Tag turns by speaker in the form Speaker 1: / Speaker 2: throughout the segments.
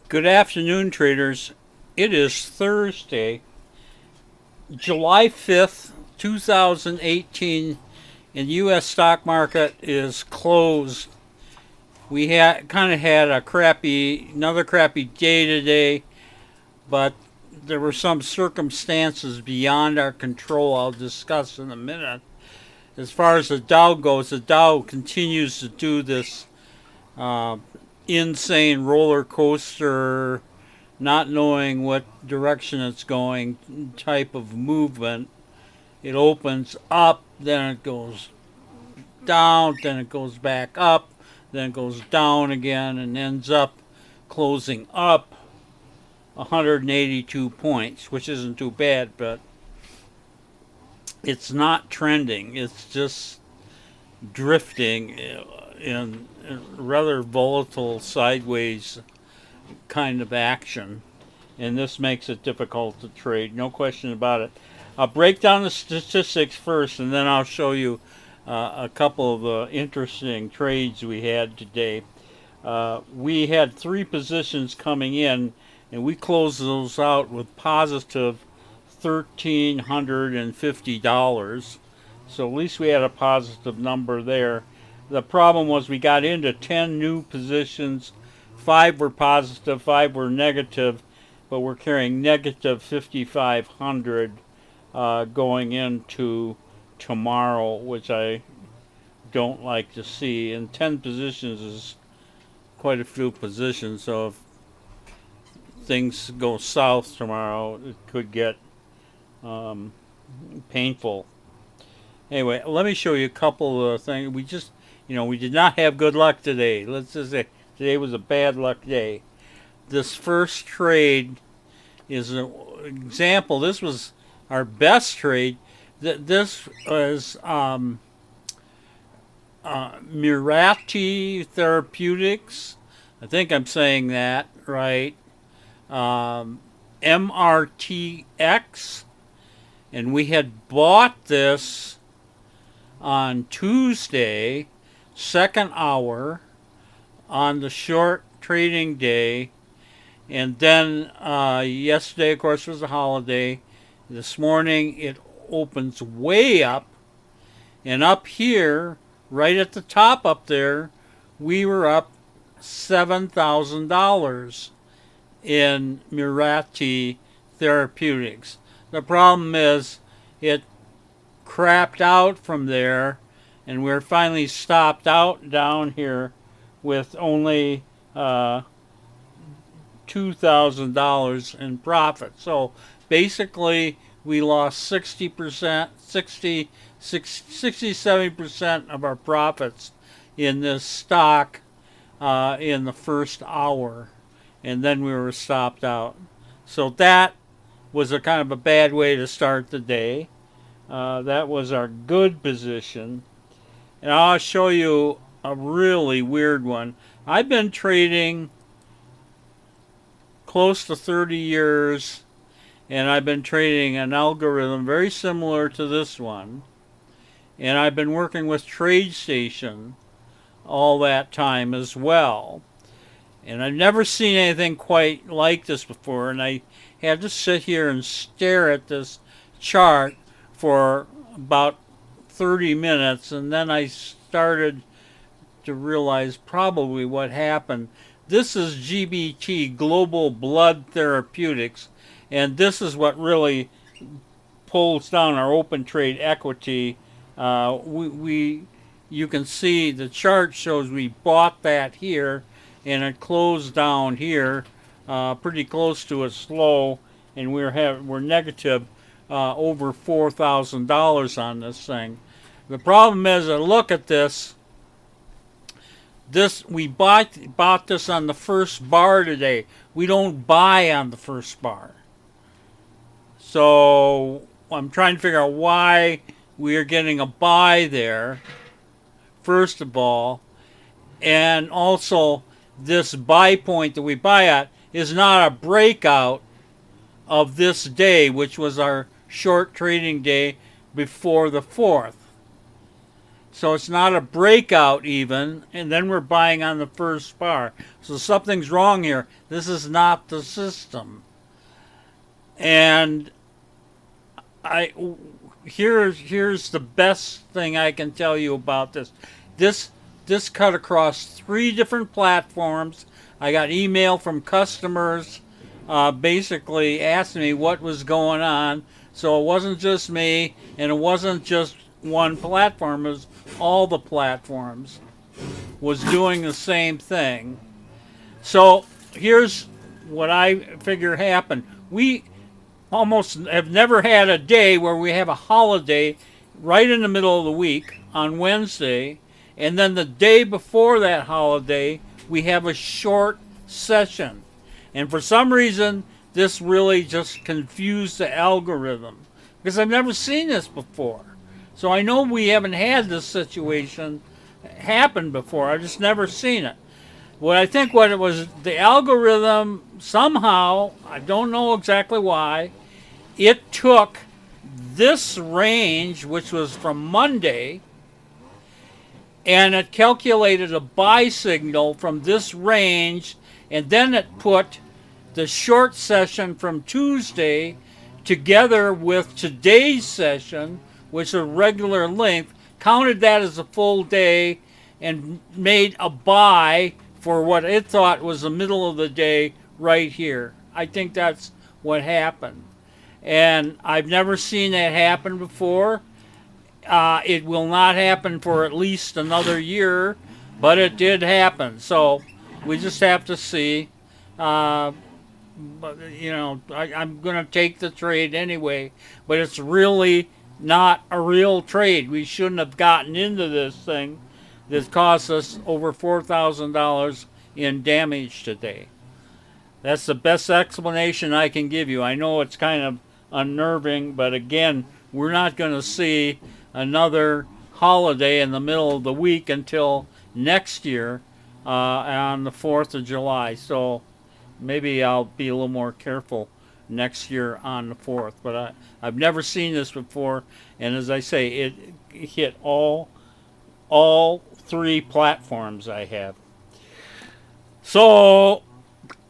Speaker 1: Good afternoon, traders. It is Thursday, July 5th, 2018, and the U.S. stock market is closed. We kind of had another crappy day today, but there were some circumstances beyond our control I'll discuss in a minute. As far as the Dow goes, the Dow continues to do this uh, insane roller coaster, not knowing what direction it's going type of movement. It opens up, then it goes down, then it goes back up, then it goes down again, and ends up closing up 182 points, which isn't too bad, but it's not trending. It's just drifting in rather volatile sideways kind of action, and this makes it difficult to trade, no question about it. I'll break down the statistics first, and then I'll show you a couple of interesting trades we had today. We had three positions coming in, and we closed those out with positive $1,350. So at least we had a positive number there. The problem was we got into 10 new positions. 5 were positive, 5 were negative, but we're carrying negative 5,500 going into tomorrow, which I don't like to see. And 10 positions is quite a few positions, so if things go south tomorrow, it could get painful. Anyway, let me show you a couple of things. We did not have good luck today. Let's just say today was a bad luck day. This first trade is an example. This was our best trade. This was Mirati Therapeutics. I think I'm saying that right. MRTX. And we had bought this on Tuesday, second hour, on the short trading day. And then yesterday, of course, was a holiday. This morning it opens way up. And up here, right at the top up there, we were up $7,000 in Mirati Therapeutics. The problem is it crapped out from there, and we're finally stopped out down here with only $2,000 in profit. So basically, we lost 60%, 70% of our profits in this stock in the first hour, and then we were stopped out. So that was a kind of a bad way to start the day. That was our good position. And I'll show you a really weird one. I've been trading close to 30 years, and I've been trading an algorithm very similar to this one. And I've been working with TradeStation all that time as well. And I've never seen anything quite like this before, and I had to sit here and stare at this chart for about 30 minutes, and then I started to realize probably what happened. This is GBT, Global Blood Therapeutics, and this is what really pulls down our open trade equity. You can see the chart shows we bought that here, and it closed down here, pretty close to its low, and we're negative over $4,000 on this thing. The problem is, look at this. We bought this on the first bar today. We don't buy on the first bar. So I'm trying to figure out why we are getting a buy there, first of all. And also, this buy point that we buy at is not a breakout of this day, which was our short trading day before the 4th. So it's not a breakout even, and then we're buying on the first bar. So something's wrong here. This is not the system. And I here's the best thing I can tell you about this. This cut across 3 different platforms. I got email from customers basically asking me what was going on. So it wasn't just me, and it wasn't just one platform. It was all the platforms was doing the same thing. So here's what I figure happened. We almost have never had a day where we have a holiday right in the middle of the week on Wednesday, and then the day before that holiday we have a short session. And for some reason this really just confused the algorithm because I've never seen this before. So I know we haven't had this situation happen before. I've just never seen it. What it was, the algorithm somehow, I don't know exactly why, it took this range, which was from Monday, and it calculated a buy signal from this range, and then it put the short session from Tuesday together with today's session, which is a regular length, counted that as a full day, and made a buy for what it thought was the middle of the day right here. I think that's what happened. And I've never seen that happen before. It will not happen for at least another year, but it did happen. So we just have to see. But, I'm going to take the trade anyway, but it's really not a real trade. We shouldn't have gotten into this thing that cost us over $4,000 in damage today. That's the best explanation I can give you. I know it's kind of unnerving, but again, we're not going to see another holiday in the middle of the week until next year on the 4th of July. So maybe I'll be a little more careful next year on the 4th. But I've never seen this before, and as I say, it hit all 3 platforms I have. So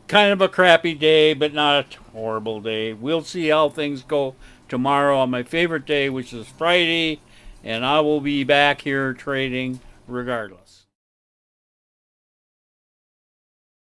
Speaker 1: kind of a crappy day, but not a horrible day. We'll see how things go tomorrow on my favorite day, which is Friday, and I will be back here trading regardless.